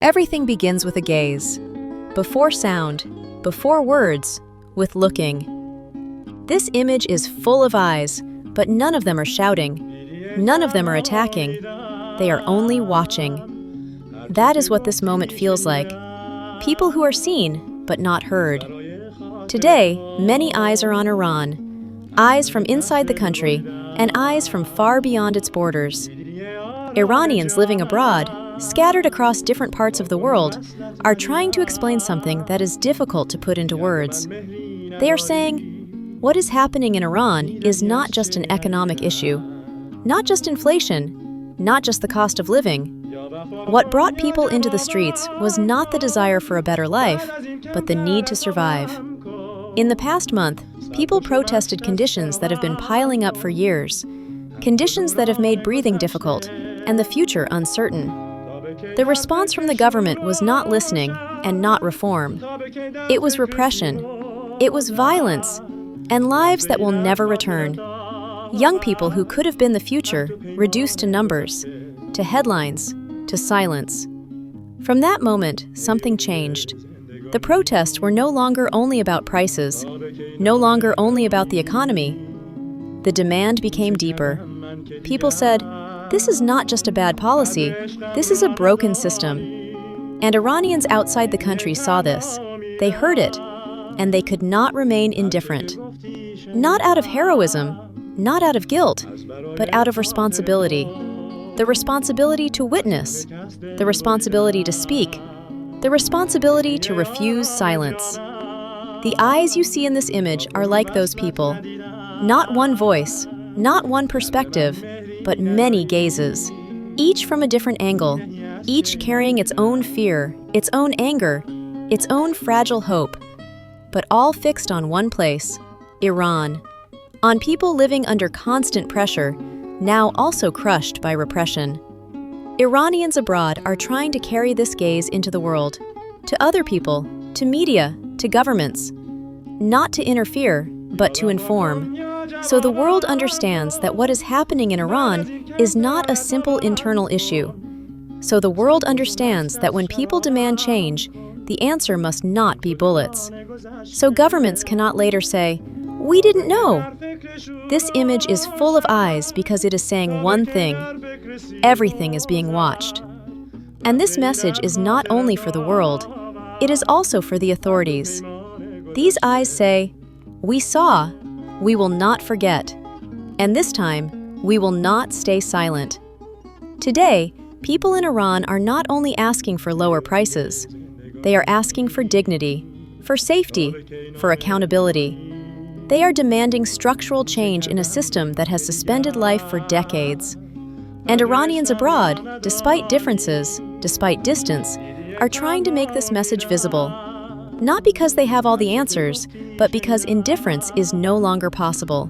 Everything begins with a gaze. Before sound, before words, with looking. This image is full of eyes, but none of them are shouting. None of them are attacking. They are only watching. That is what this moment feels like. People who are seen, but not heard. Today, many eyes are on Iran. Eyes from inside the country, and eyes from far beyond its borders. Iranians living abroad, scattered across different parts of the world, are trying to explain something that is difficult to put into words. They are saying, what is happening in Iran is not just an economic issue, not just inflation, not just the cost of living. What brought people into the streets was not the desire for a better life, but the need to survive. In the past month, people protested conditions that have been piling up for years, conditions that have made breathing difficult and the future uncertain. The response from the government was not listening and not reform. It was repression. It was violence and lives that will never return. Young people who could have been the future reduced to numbers, to headlines, to silence. From that moment, something changed. The protests were no longer only about prices, no longer only about the economy. The demand became deeper. People said, "This is not just a bad policy, this is a broken system." And Iranians outside the country saw this. They heard it, and they could not remain indifferent. Not out of heroism, not out of guilt, but out of responsibility. The responsibility to witness, the responsibility to speak, the responsibility to refuse silence. The eyes you see in this image are like those people. Not one voice, not one perspective, but many gazes, each from a different angle, each carrying its own fear, its own anger, its own fragile hope, but all fixed on one place, Iran, on people living under constant pressure, now also crushed by repression. Iranians abroad are trying to carry this gaze into the world, to other people, to media, to governments, not to interfere, but to inform. So the world understands that what is happening in Iran is not a simple internal issue. So the world understands that when people demand change, the answer must not be bullets. So governments cannot later say, "We didn't know." This image is full of eyes because it is saying one thing: everything is being watched. And this message is not only for the world, it is also for the authorities. These eyes say, "We saw, we will not forget, and this time, we will not stay silent." Today, people in Iran are not only asking for lower prices, they are asking for dignity, for safety, for accountability. They are demanding structural change in a system that has suspended life for decades. And Iranians abroad, despite differences, despite distance, are trying to make this message visible. Not because they have all the answers, but because indifference is no longer possible.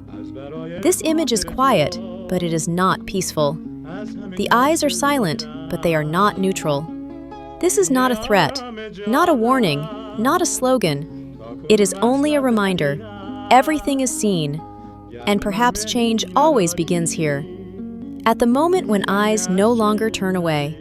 This image is quiet, but it is not peaceful. The eyes are silent, but they are not neutral. This is not a threat, not a warning, not a slogan. It is only a reminder. Everything is seen, and perhaps change always begins here. At the moment when eyes no longer turn away.